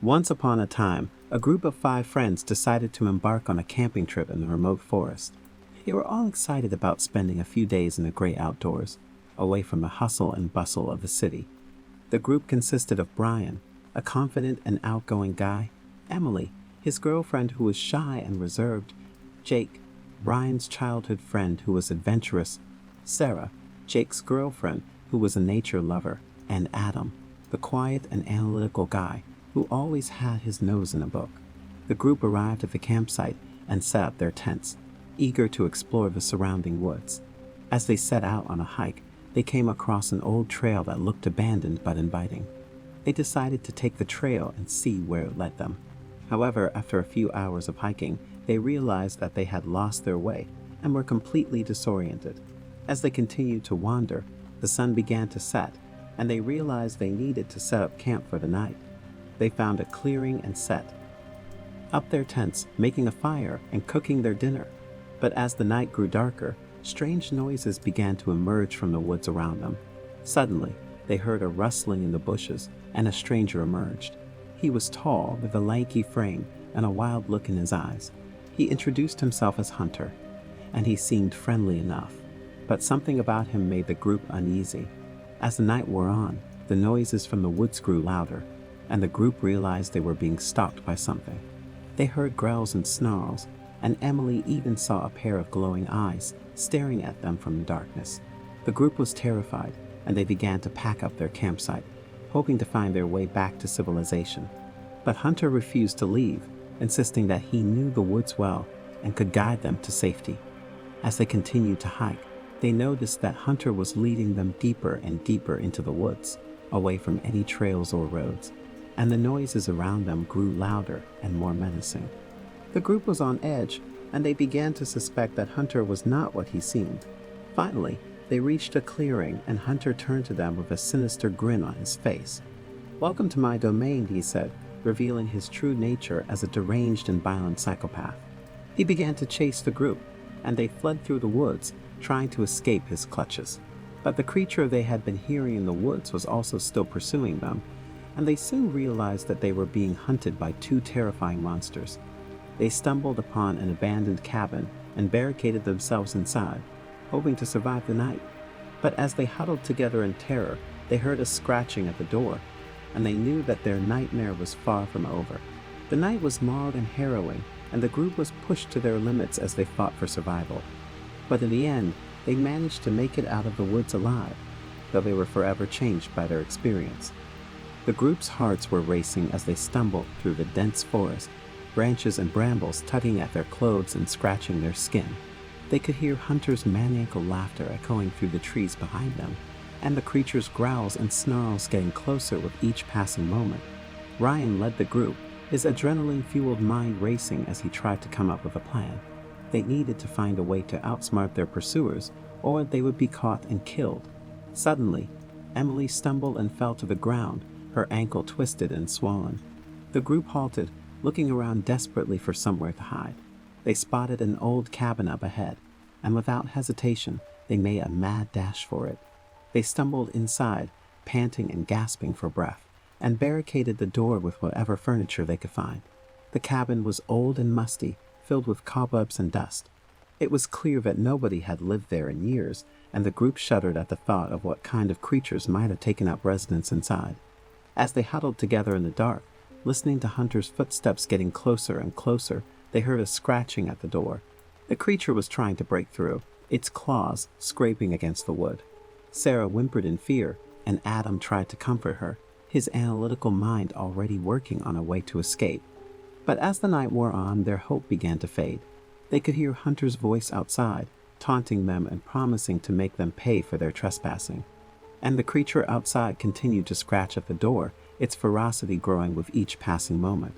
Once upon a time, a group of 5 friends decided to embark on a camping trip in the remote forest. They were all excited about spending a few days in the great outdoors, away from the hustle and bustle of the city. The group consisted of Brian, a confident and outgoing guy; Emily, his girlfriend who was shy and reserved; Jake, Brian's childhood friend who was adventurous; Sara, Jake's girlfriend who was a nature lover; and Adam, the quiet and analytical guy who always had his nose in a book. The group arrived at the campsite and set up their tents, eager to explore the surrounding woods. As they set out on a hike, they came across an old trail that looked abandoned but inviting. They decided to take the trail and see where it led them. However, after a few hours of hiking, they realized that they had lost their way and were completely disoriented. As they continued to wander, the sun began to set, and they realized they needed to set up camp for the night. They found a clearing and set up their tents, making a fire and cooking their dinner. But as the night grew darker, strange noises began to emerge from the woods around them. Suddenly, they heard a rustling in the bushes, and a stranger emerged. He was tall, with a lanky frame and a wild look in his eyes. He introduced himself as Hunter, and he seemed friendly enough. But something about him made the group uneasy. As the night wore on, the noises from the woods grew louder, and the group realized they were being stalked by something. They heard growls and snarls, and Emily even saw a pair of glowing eyes staring at them from the darkness. The group was terrified, and they began to pack up their campsite, hoping to find their way back to civilization. But Hunter refused to leave, insisting that he knew the woods well and could guide them to safety. As they continued to hike, they noticed that Hunter was leading them deeper and deeper into the woods, away from any trails or roads, and the noises around them grew louder and more menacing. The group was on edge, and they began to suspect that Hunter was not what he seemed. Finally, they reached a clearing, and Hunter turned to them with a sinister grin on his face. "Welcome to my domain," he said, revealing his true nature as a deranged and violent psychopath. He began to chase the group, and they fled through the woods, trying to escape his clutches. But the creature they had been hearing in the woods was also still pursuing them, and they soon realized that they were being hunted by 2 terrifying monsters. They stumbled upon an abandoned cabin and barricaded themselves inside, hoping to survive the night. But as they huddled together in terror, they heard a scratching at the door, and they knew that their nightmare was far from over. The night was marred and harrowing, and the group was pushed to their limits as they fought for survival. But in the end, they managed to make it out of the woods alive, though they were forever changed by their experience. The group's hearts were racing as they stumbled through the dense forest, branches and brambles tugging at their clothes and scratching their skin. They could hear Hunter's maniacal laughter echoing through the trees behind them, and the creature's growls and snarls getting closer with each passing moment. Ryan led the group, his adrenaline-fueled mind racing as he tried to come up with a plan. They needed to find a way to outsmart their pursuers, or they would be caught and killed. Suddenly, Emily stumbled and fell to the ground, her ankle twisted and swollen. The group halted, looking around desperately for somewhere to hide. They spotted an old cabin up ahead, and without hesitation, they made a mad dash for it. They stumbled inside, panting and gasping for breath, and barricaded the door with whatever furniture they could find. The cabin was old and musty, filled with cobwebs and dust. It was clear that nobody had lived there in years, and the group shuddered at the thought of what kind of creatures might have taken up residence inside. As they huddled together in the dark, listening to Hunter's footsteps getting closer and closer, they heard a scratching at the door. The creature was trying to break through, its claws scraping against the wood. Sara whimpered in fear, and Adam tried to comfort her, his analytical mind already working on a way to escape. But as the night wore on, their hope began to fade. They could hear Hunter's voice outside, taunting them and promising to make them pay for their trespassing. And the creature outside continued to scratch at the door, its ferocity growing with each passing moment.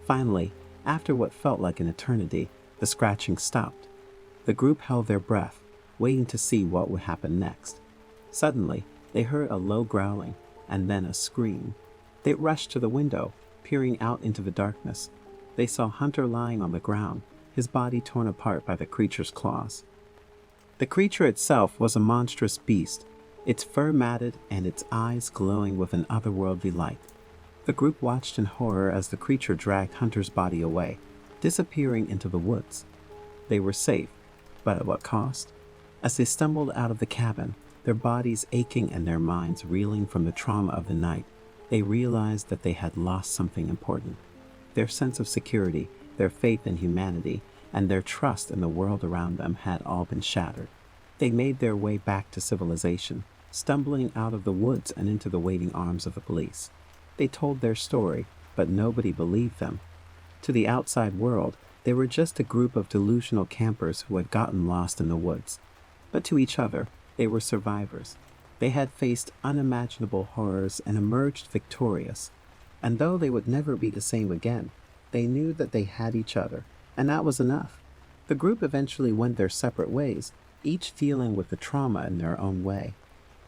Finally, after what felt like an eternity, the scratching stopped. The group held their breath, waiting to see what would happen next. Suddenly, they heard a low growling, and then a scream. They rushed to the window, peering out into the darkness. They saw Hunter lying on the ground, his body torn apart by the creature's claws. The creature itself was a monstrous beast, its fur matted and its eyes glowing with an otherworldly light. The group watched in horror as the creature dragged Hunter's body away, disappearing into the woods. They were safe, but at what cost? As they stumbled out of the cabin, their bodies aching and their minds reeling from the trauma of the night, they realized that they had lost something important. Their sense of security, their faith in humanity, and their trust in the world around them had all been shattered. They made their way back to civilization, stumbling out of the woods and into the waiting arms of the police. They told their story, but nobody believed them. To the outside world, they were just a group of delusional campers who had gotten lost in the woods. But to each other, they were survivors. They had faced unimaginable horrors and emerged victorious. And though they would never be the same again, they knew that they had each other, and that was enough. The group eventually went their separate ways, each dealing with the trauma in their own way.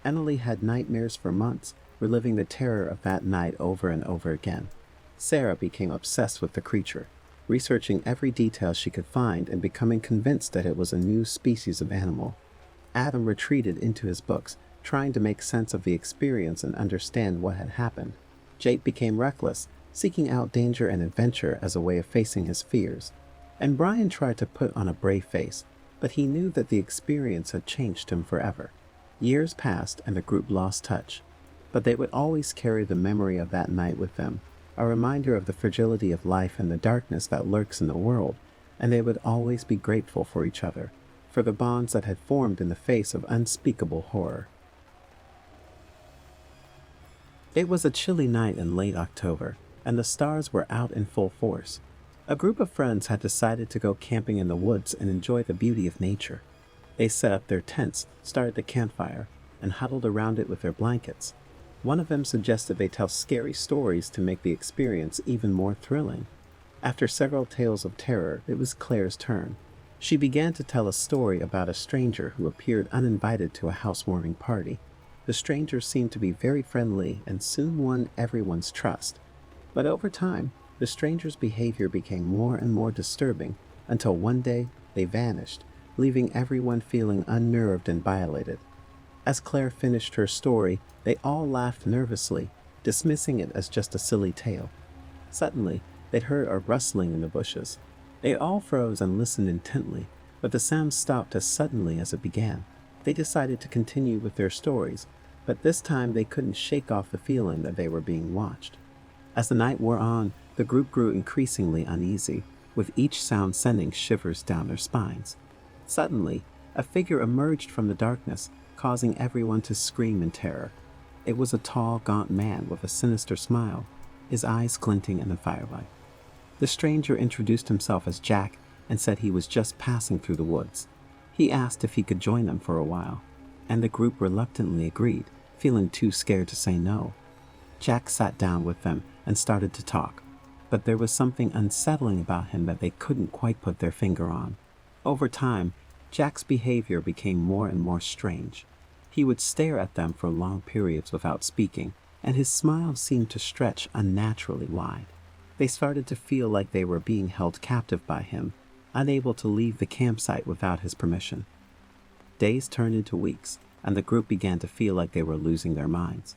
Emily had nightmares for months, reliving the terror of that night over and over again. Sara became obsessed with the creature, researching every detail she could find and becoming convinced that it was a new species of animal. Adam retreated into his books, trying to make sense of the experience and understand what had happened. Jake became reckless, seeking out danger and adventure as a way of facing his fears. And Brian tried to put on a brave face, but he knew that the experience had changed him forever. Years passed and the group lost touch, but they would always carry the memory of that night with them, a reminder of the fragility of life and the darkness that lurks in the world, and they would always be grateful for each other, for the bonds that had formed in the face of unspeakable horror. It was a chilly night in late October, and the stars were out in full force. A group of friends had decided to go camping in the woods and enjoy the beauty of nature. They set up their tents, started a campfire, and huddled around it with their blankets. One of them suggested they tell scary stories to make the experience even more thrilling. After several tales of terror, it was Claire's turn. She began to tell a story about a stranger who appeared uninvited to a housewarming party. The stranger seemed to be very friendly and soon won everyone's trust. But over time, the stranger's behavior became more and more disturbing until one day they vanished, leaving everyone feeling unnerved and violated. As Claire finished her story, they all laughed nervously, dismissing it as just a silly tale. Suddenly, they heard a rustling in the bushes. They all froze and listened intently, but the sound stopped as suddenly as it began. They decided to continue with their stories, but this time they couldn't shake off the feeling that they were being watched. As the night wore on, the group grew increasingly uneasy, with each sound sending shivers down their spines. Suddenly, a figure emerged from the darkness, causing everyone to scream in terror. It was a tall, gaunt man with a sinister smile, his eyes glinting in the firelight. The stranger introduced himself as Jack and said he was just passing through the woods. He asked if he could join them for a while, and the group reluctantly agreed, feeling too scared to say no. Jack sat down with them and started to talk, but there was something unsettling about him that they couldn't quite put their finger on. Over time, Jack's behavior became more and more strange. He would stare at them for long periods without speaking, and his smile seemed to stretch unnaturally wide. They started to feel like they were being held captive by him, unable to leave the campsite without his permission. Days turned into weeks, and the group began to feel like they were losing their minds.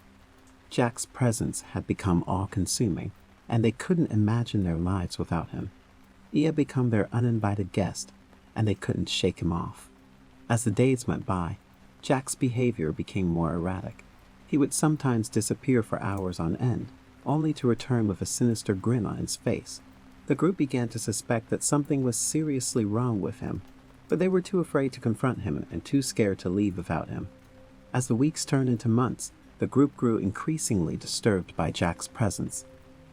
Jack's presence had become all-consuming, and they couldn't imagine their lives without him. He had become their uninvited guest, and they couldn't shake him off. As the days went by, Jack's behavior became more erratic. He would sometimes disappear for hours on end, only to return with a sinister grin on his face. The group began to suspect that something was seriously wrong with him, but they were too afraid to confront him and too scared to leave without him. As the weeks turned into months, the group grew increasingly disturbed by Jack's presence.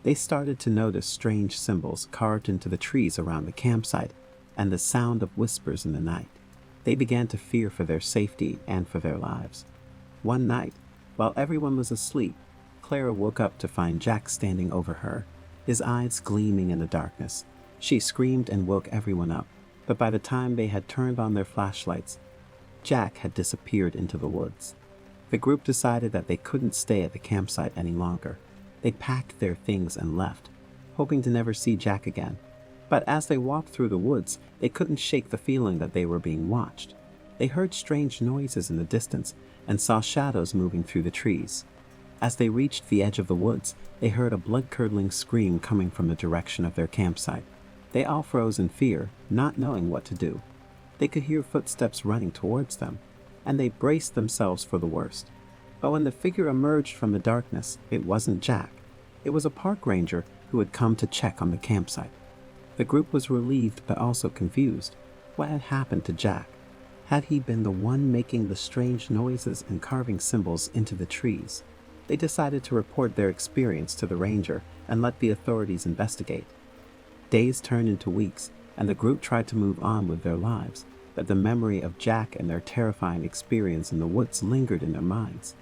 They started to notice strange symbols carved into the trees around the campsite and the sound of whispers in the night. They began to fear for their safety and for their lives. One night, while everyone was asleep, Clara woke up to find Jack standing over her, his eyes gleaming in the darkness. She screamed and woke everyone up, but by the time they had turned on their flashlights, Jack had disappeared into the woods. The group decided that they couldn't stay at the campsite any longer. They packed their things and left, hoping to never see Jack again. But as they walked through the woods, they couldn't shake the feeling that they were being watched. They heard strange noises in the distance and saw shadows moving through the trees. As they reached the edge of the woods, they heard a blood-curdling scream coming from the direction of their campsite. They all froze in fear, not knowing what to do. They could hear footsteps running towards them, and they braced themselves for the worst. But when the figure emerged from the darkness, it wasn't Jack. It was a park ranger who had come to check on the campsite. The group was relieved but also confused. What had happened to Jack? Had he been the one making the strange noises and carving symbols into the trees? They decided to report their experience to the ranger and let the authorities investigate. Days turned into weeks, and the group tried to move on with their lives, but the memory of Jack and their terrifying experience in the woods lingered in their minds.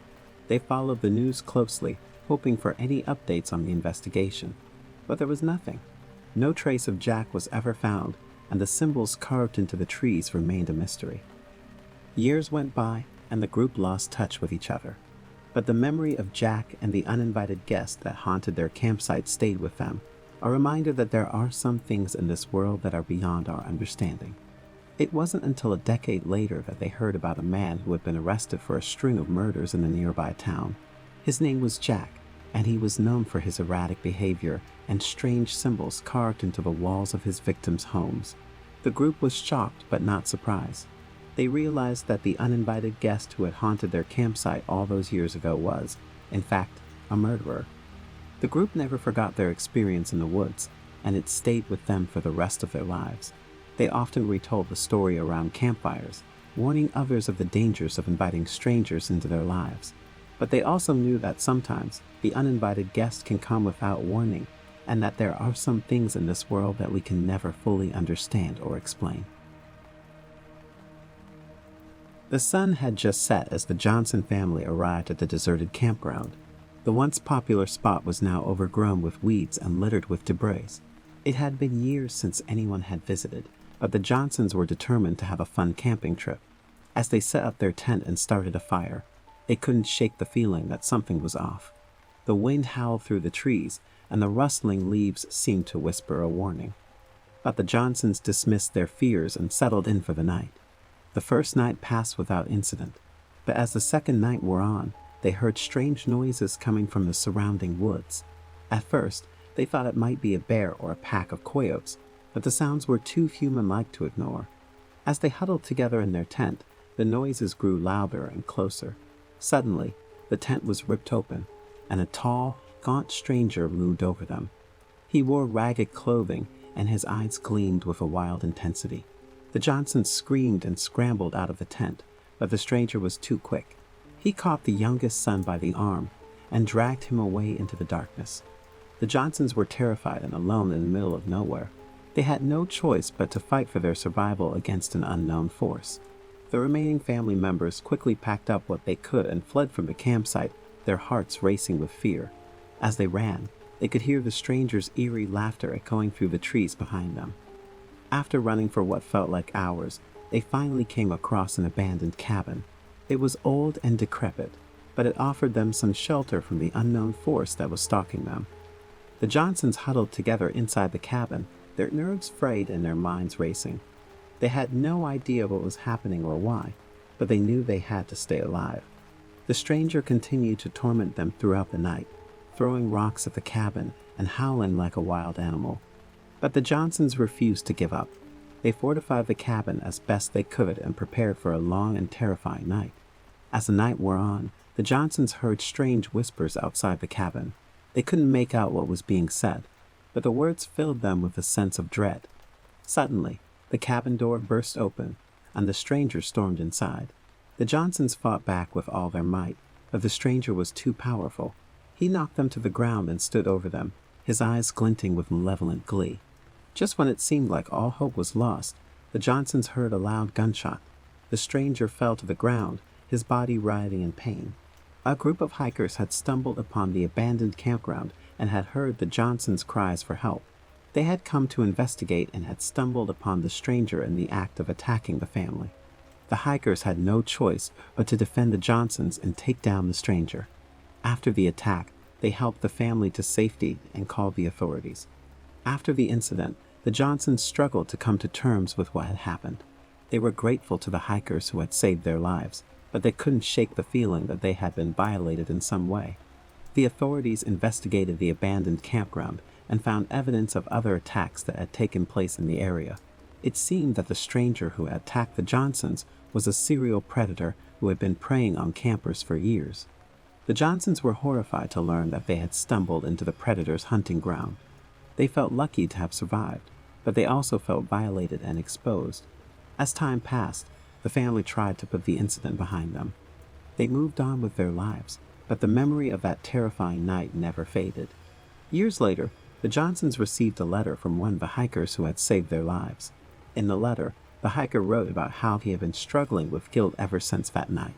They followed the news closely, hoping for any updates on the investigation. But there was nothing. No trace of Jack was ever found, and the symbols carved into the trees remained a mystery. Years went by, and the group lost touch with each other. But the memory of Jack and the uninvited guest that haunted their campsite stayed with them, a reminder that there are some things in this world that are beyond our understanding. It wasn't until a decade later that they heard about a man who had been arrested for a string of murders in a nearby town. His name was Jack, and he was known for his erratic behavior and strange symbols carved into the walls of his victims' homes. The group was shocked but not surprised. They realized that the uninvited guest who had haunted their campsite all those years ago was, in fact, a murderer. The group never forgot their experience in the woods, and it stayed with them for the rest of their lives. They often retold the story around campfires, warning others of the dangers of inviting strangers into their lives. But they also knew that sometimes the uninvited guest can come without warning, and that there are some things in this world that we can never fully understand or explain. The sun had just set as the Johnson family arrived at the deserted campground. The once popular spot was now overgrown with weeds and littered with debris. It had been years since anyone had visited, but the Johnsons were determined to have a fun camping trip. As they set up their tent and started a fire, they couldn't shake the feeling that something was off. The wind howled through the trees, and the rustling leaves seemed to whisper a warning. But the Johnsons dismissed their fears and settled in for the night. The first night passed without incident, but as the second night wore on, they heard strange noises coming from the surrounding woods. At first, they thought it might be a bear or a pack of coyotes, but the sounds were too human-like to ignore. As they huddled together in their tent, the noises grew louder and closer. Suddenly, the tent was ripped open, and a tall, gaunt stranger loomed over them. He wore ragged clothing, and his eyes gleamed with a wild intensity. The Johnsons screamed and scrambled out of the tent, but the stranger was too quick. He caught the youngest son by the arm and dragged him away into the darkness. The Johnsons were terrified and alone in the middle of nowhere. They had no choice but to fight for their survival against an unknown force. The remaining family members quickly packed up what they could and fled from the campsite, their hearts racing with fear. As they ran, they could hear the stranger's eerie laughter echoing through the trees behind them. After running for what felt like hours, they finally came across an abandoned cabin. It was old and decrepit, but it offered them some shelter from the unknown force that was stalking them. The Johnsons huddled together inside the cabin, their nerves frayed and their minds racing. They had no idea what was happening or why, but they knew they had to stay alive. The stranger continued to torment them throughout the night, throwing rocks at the cabin and howling like a wild animal. But the Johnsons refused to give up. They fortified the cabin as best they could and prepared for a long and terrifying night. As the night wore on, the Johnsons heard strange whispers outside the cabin. They couldn't make out what was being said, but the words filled them with a sense of dread. Suddenly, the cabin door burst open, and the stranger stormed inside. The Johnsons fought back with all their might, but the stranger was too powerful. He knocked them to the ground and stood over them, his eyes glinting with malevolent glee. Just when it seemed like all hope was lost, the Johnsons heard a loud gunshot. The stranger fell to the ground, his body writhing in pain. A group of hikers had stumbled upon the abandoned campground and had heard the Johnsons' cries for help. They had come to investigate and had stumbled upon the stranger in the act of attacking the family. The hikers had no choice but to defend the Johnsons and take down the stranger. After the attack, they helped the family to safety and called the authorities. After the incident, the Johnsons struggled to come to terms with what had happened. They were grateful to the hikers who had saved their lives, but they couldn't shake the feeling that they had been violated in some way. The authorities investigated the abandoned campground and found evidence of other attacks that had taken place in the area. It seemed that the stranger who had attacked the Johnsons was a serial predator who had been preying on campers for years. The Johnsons were horrified to learn that they had stumbled into the predator's hunting ground. They felt lucky to have survived, but they also felt violated and exposed. As time passed, the family tried to put the incident behind them. They moved on with their lives, but the memory of that terrifying night never faded. Years later, the Johnsons received a letter from one of the hikers who had saved their lives. In the letter, the hiker wrote about how he had been struggling with guilt ever since that night.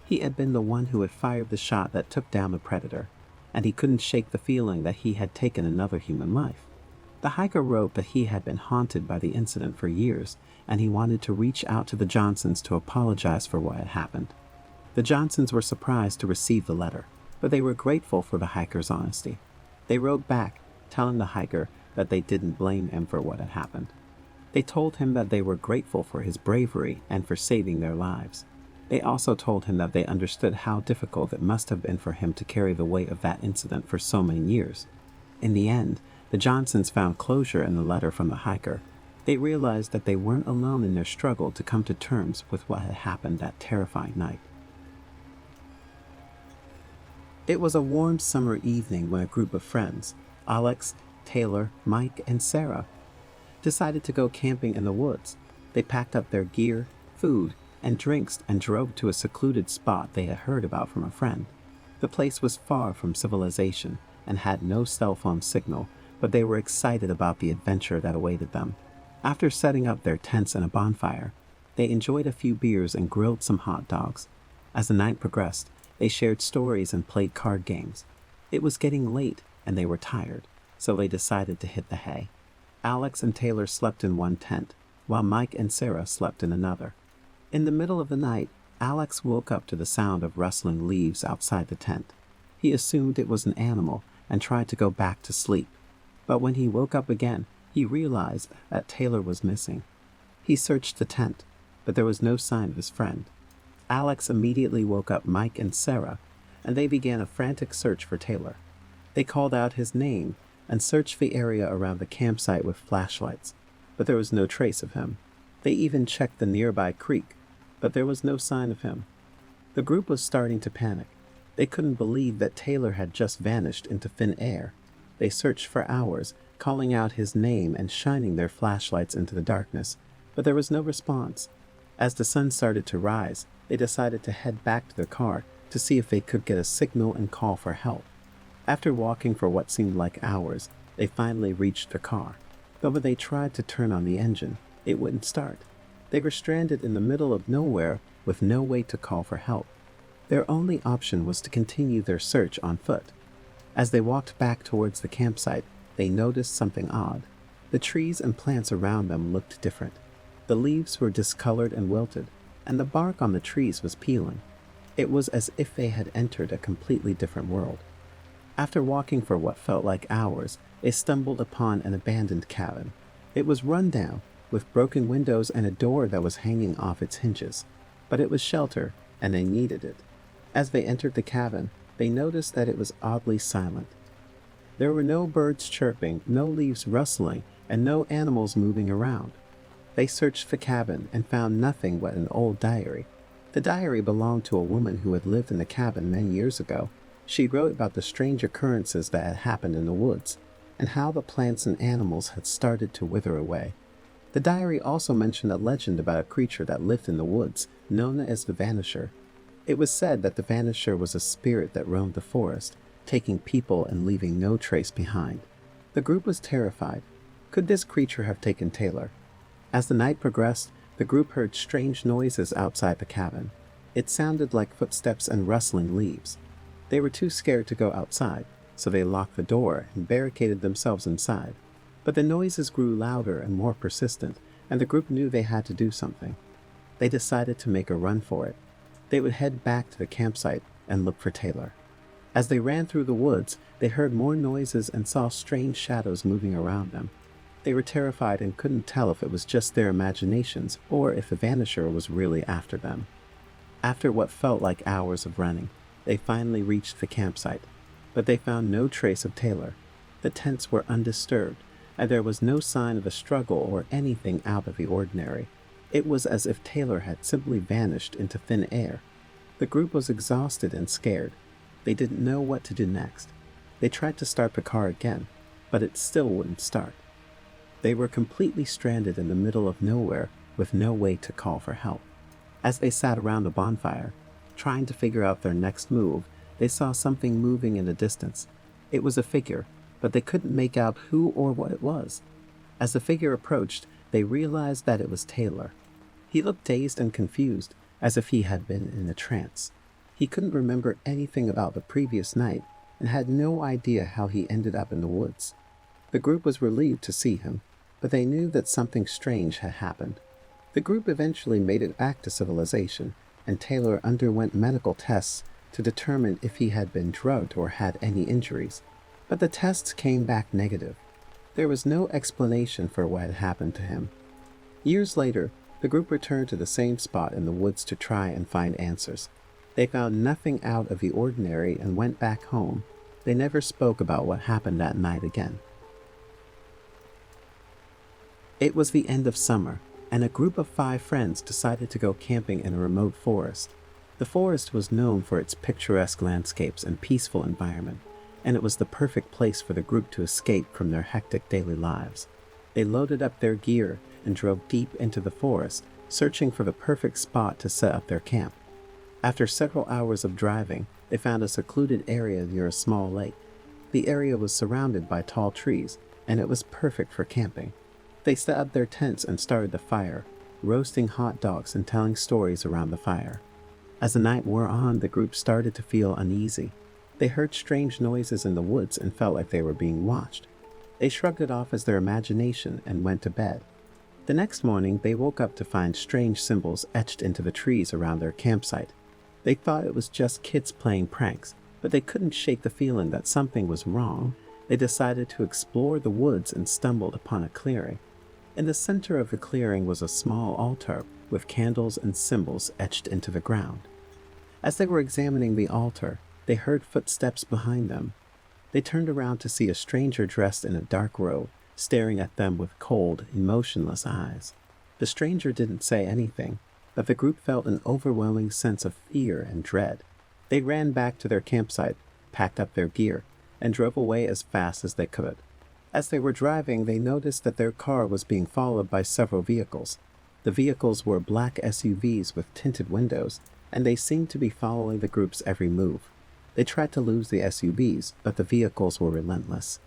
He had been the one who had fired the shot that took down the predator, and he couldn't shake the feeling that he had taken another human life. The hiker wrote that he had been haunted by the incident for years, and he wanted to reach out to the Johnsons to apologize for what had happened. The Johnsons were surprised to receive the letter, but they were grateful for the hiker's honesty. They wrote back, telling the hiker that they didn't blame him for what had happened. They told him that they were grateful for his bravery and for saving their lives. They also told him that they understood how difficult it must have been for him to carry the weight of that incident for so many years. In the end, the Johnsons found closure in the letter from the hiker. They realized that they weren't alone in their struggle to come to terms with what had happened that terrifying night. It was a warm summer evening when a group of friends, Alex, Taylor, Mike, and Sara, decided to go camping in the woods. They packed up their gear, food, and drinks and drove to a secluded spot they had heard about from a friend. The place was far from civilization and had no cell phone signal, but they were excited about the adventure that awaited them. After setting up their tents and a bonfire, they enjoyed a few beers and grilled some hot dogs. As the night progressed, they shared stories and played card games. It was getting late and they were tired, so they decided to hit the hay. Alex and Taylor slept in one tent, while Mike and Sara slept in another. In the middle of the night, Alex woke up to the sound of rustling leaves outside the tent. He assumed it was an animal and tried to go back to sleep. But when he woke up again, he realized that Taylor was missing. He searched the tent, but there was no sign of his friend. Alex immediately woke up Mike and Sara, and they began a frantic search for Taylor. They called out his name and searched the area around the campsite with flashlights, but there was no trace of him. They even checked the nearby creek, but there was no sign of him. The group was starting to panic. They couldn't believe that Taylor had just vanished into thin air. They searched for hours, calling out his name and shining their flashlights into the darkness, but there was no response. As the sun started to rise, they decided to head back to their car to see if they could get a signal and call for help. After walking for what seemed like hours, they finally reached the car. But when they tried to turn on the engine, it wouldn't start. They were stranded in the middle of nowhere with no way to call for help. Their only option was to continue their search on foot. As they walked back towards the campsite, they noticed something odd. The trees and plants around them looked different. The leaves were discolored and wilted, and the bark on the trees was peeling. It was as if they had entered a completely different world. After walking for what felt like hours, they stumbled upon an abandoned cabin. It was run down, with broken windows and a door that was hanging off its hinges. But it was shelter, and they needed it. As they entered the cabin, they noticed that it was oddly silent. There were no birds chirping, no leaves rustling, and no animals moving around. They searched the cabin and found nothing but an old diary. The diary belonged to a woman who had lived in the cabin many years ago. She wrote about the strange occurrences that had happened in the woods, and how the plants and animals had started to wither away. The diary also mentioned a legend about a creature that lived in the woods, known as the Vanisher. It was said that the Vanisher was a spirit that roamed the forest, taking people and leaving no trace behind. The group was terrified. Could this creature have taken Taylor? As the night progressed, the group heard strange noises outside the cabin. It sounded like footsteps and rustling leaves. They were too scared to go outside, so they locked the door and barricaded themselves inside. But the noises grew louder and more persistent, and the group knew they had to do something. They decided to make a run for it. They would head back to the campsite and look for Taylor. As they ran through the woods, they heard more noises and saw strange shadows moving around them. They were terrified and couldn't tell if it was just their imaginations or if the Vanisher was really after them. After what felt like hours of running, they finally reached the campsite. but they found no trace of Taylor. The tents were undisturbed, and there was no sign of a struggle or anything out of the ordinary. It was as if Taylor had simply vanished into thin air. The group was exhausted and scared. They didn't know what to do next. They tried to start the car again, but it still wouldn't start. They were completely stranded in the middle of nowhere with no way to call for help. As they sat around the bonfire, trying to figure out their next move, they saw something moving in the distance. It was a figure, but they couldn't make out who or what it was. As the figure approached, they realized that it was Taylor. He looked dazed and confused, as if he had been in a trance. He couldn't remember anything about the previous night and had no idea how he ended up in the woods. The group was relieved to see him, but they knew that something strange had happened. The group eventually made it back to civilization, and Taylor underwent medical tests to determine if he had been drugged or had any injuries, but the tests came back negative. There was no explanation for what had happened to him. Years later, the group returned to the same spot in the woods to try and find answers. They found nothing out of the ordinary and went back home. They never spoke about what happened that night again. It was the end of summer, and a group of 5 friends decided to go camping in a remote forest. The forest was known for its picturesque landscapes and peaceful environment, and it was the perfect place for the group to escape from their hectic daily lives. They loaded up their gear and drove deep into the forest, searching for the perfect spot to set up their camp. After several hours of driving, they found a secluded area near a small lake. The area was surrounded by tall trees, and it was perfect for camping. They set up their tents and started the fire, roasting hot dogs and telling stories around the fire. As the night wore on, the group started to feel uneasy. They heard strange noises in the woods and felt like they were being watched. They shrugged it off as their imagination and went to bed. The next morning, they woke up to find strange symbols etched into the trees around their campsite. They thought it was just kids playing pranks, but they couldn't shake the feeling that something was wrong. They decided to explore the woods and stumbled upon a clearing. In the center of the clearing was a small altar with candles and symbols etched into the ground. As they were examining the altar, they heard footsteps behind them. They turned around to see a stranger dressed in a dark robe, staring at them with cold, emotionless eyes. The stranger didn't say anything, but the group felt an overwhelming sense of fear and dread. They ran back to their campsite, packed up their gear, and drove away as fast as they could. As they were driving, they noticed that their car was being followed by several vehicles. The vehicles were black SUVs with tinted windows, and they seemed to be following the group's every move. They tried to lose the SUVs, but the vehicles were relentless.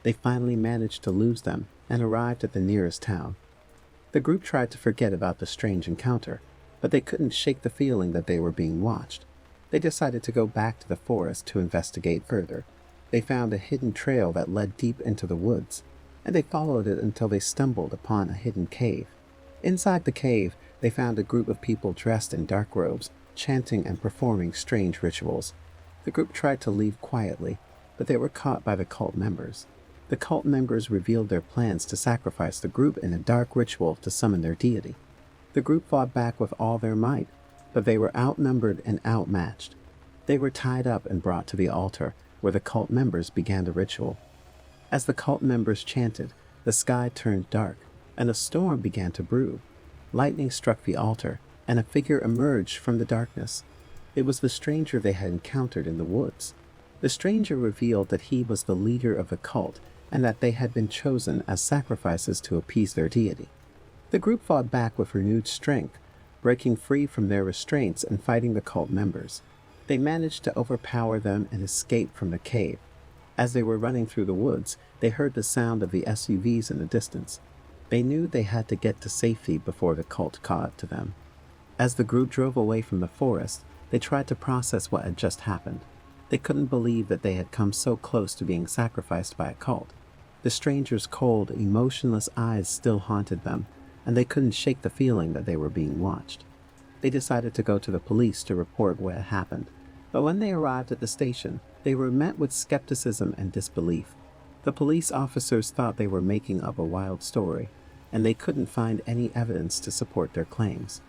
They finally managed to lose them and arrived at the nearest town. The group tried to forget about the strange encounter, but they couldn't shake the feeling that they were being watched. They decided to go back to the forest to investigate further. They found a hidden trail that led deep into the woods, and they followed it until they stumbled upon a hidden cave. Inside the cave, they found a group of people dressed in dark robes, chanting and performing strange rituals. The group tried to leave quietly, but they were caught by the cult members. The cult members revealed their plans to sacrifice the group in a dark ritual to summon their deity. The group fought back with all their might, but they were outnumbered and outmatched. They were tied up and brought to the altar, where the cult members began the ritual. As the cult members chanted, the sky turned dark, and a storm began to brew. Lightning struck the altar, and a figure emerged from the darkness. It was the stranger they had encountered in the woods. The stranger revealed that he was the leader of the cult, and that they had been chosen as sacrifices to appease their deity. The group fought back with renewed strength, breaking free from their restraints and fighting the cult members. They managed to overpower them and escape from the cave. As they were running through the woods, they heard the sound of the SUVs in the distance. They knew they had to get to safety before the cult caught up to them. As the group drove away from the forest, they tried to process what had just happened. They couldn't believe that they had come so close to being sacrificed by a cult. The stranger's cold, emotionless eyes still haunted them, and they couldn't shake the feeling that they were being watched. They decided to go to the police to report what had happened, but when they arrived at the station, they were met with skepticism and disbelief. The police officers thought they were making up a wild story, and they couldn't find any evidence to support their claims.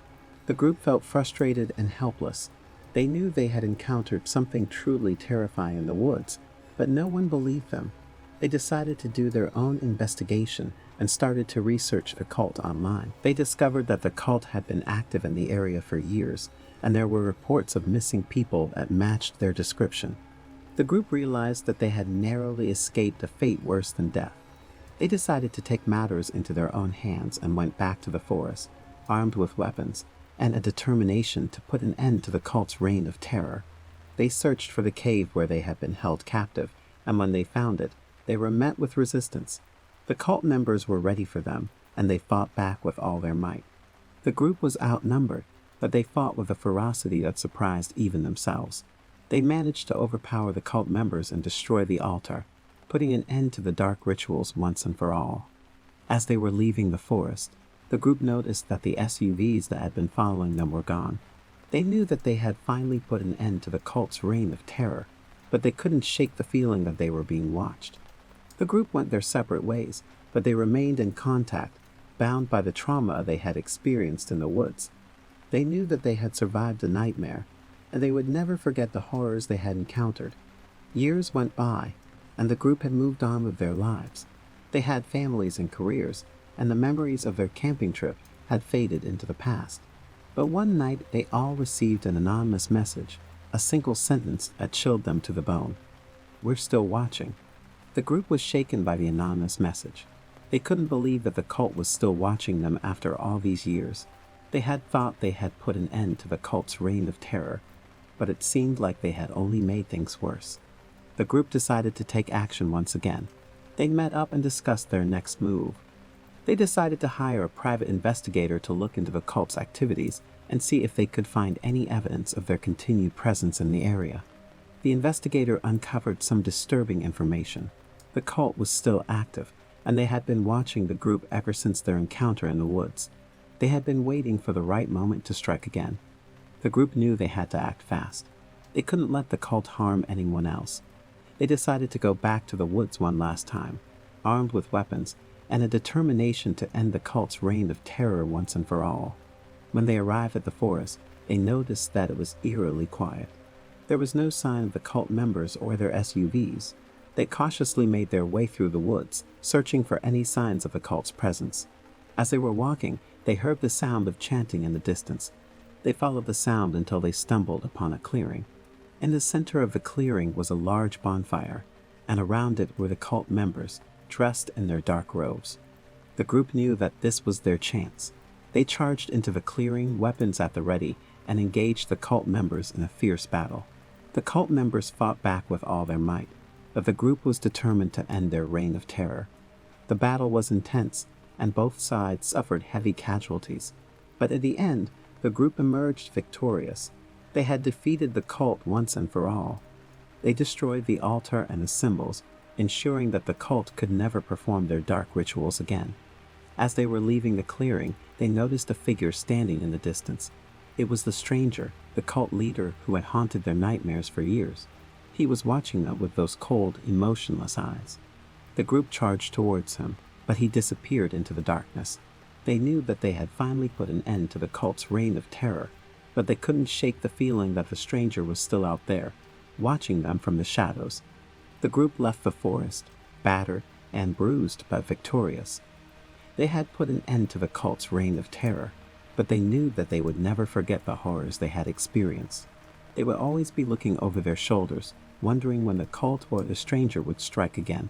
The group felt frustrated and helpless. They knew they had encountered something truly terrifying in the woods, But no one believed them. They decided to do their own investigation and started to research the cult online. They discovered that the cult had been active in the area for years, and there were reports of missing people that matched their description. The group realized that they had narrowly escaped a fate worse than death. They decided to take matters into their own hands and went back to the forest, armed with weapons and a determination to put an end to the cult's reign of terror. They searched for the cave where they had been held captive, and when they found it, they were met with resistance. The cult members were ready for them, and they fought back with all their might. The group was outnumbered, but they fought with a ferocity that surprised even themselves. They managed to overpower the cult members and destroy the altar, putting an end to the dark rituals once and for all. As they were leaving the forest, the group noticed that the SUVs that had been following them were gone. They knew that they had finally put an end to the cult's reign of terror, but they couldn't shake the feeling that they were being watched. The group went their separate ways, but they remained in contact, bound by the trauma they had experienced in the woods. They knew that they had survived a nightmare, and they would never forget the horrors they had encountered. Years went by, and the group had moved on with their lives. They had families and careers, and the memories of their camping trip had faded into the past. But one night they all received an anonymous message, a single sentence that chilled them to the bone. "We're still watching." The group was shaken by the anonymous message. They couldn't believe that the cult was still watching them after all these years. They had thought they had put an end to the cult's reign of terror, but it seemed like they had only made things worse. The group decided to take action once again. They met up and discussed their next move. They decided to hire a private investigator to look into the cult's activities and see if they could find any evidence of their continued presence in the area. The investigator uncovered some disturbing information. The cult was still active, and they had been watching the group ever since their encounter in the woods. They had been waiting for the right moment to strike again. The group knew they had to act fast. They couldn't let the cult harm anyone else. They decided to go back to the woods one last time, armed with weapons and a determination to end the cult's reign of terror once and for all. When they arrived at the forest, they noticed that it was eerily quiet. There was no sign of the cult members or their SUVs. They cautiously made their way through the woods, searching for any signs of the cult's presence. As they were walking, they heard the sound of chanting in the distance. They followed the sound until they stumbled upon a clearing. In the center of the clearing was a large bonfire, and around it were the cult members, dressed in their dark robes. The group knew that this was their chance. They charged into the clearing, weapons at the ready, and engaged the cult members in a fierce battle. The cult members fought back with all their might, but the group was determined to end their reign of terror. The battle was intense, and both sides suffered heavy casualties. But at the end, the group emerged victorious. They had defeated the cult once and for all. They destroyed the altar and the symbols, ensuring that the cult could never perform their dark rituals again. As they were leaving the clearing, they noticed a figure standing in the distance. It was the stranger, the cult leader who had haunted their nightmares for years. He was watching them with those cold, emotionless eyes. The group charged towards him, but he disappeared into the darkness. They knew that they had finally put an end to the cult's reign of terror, but they couldn't shake the feeling that the stranger was still out there, watching them from the shadows. The group left the forest, battered and bruised but victorious. They had put an end to the cult's reign of terror, but they knew that they would never forget the horrors they had experienced. They would always be looking over their shoulders, wondering when the cult or the stranger would strike again.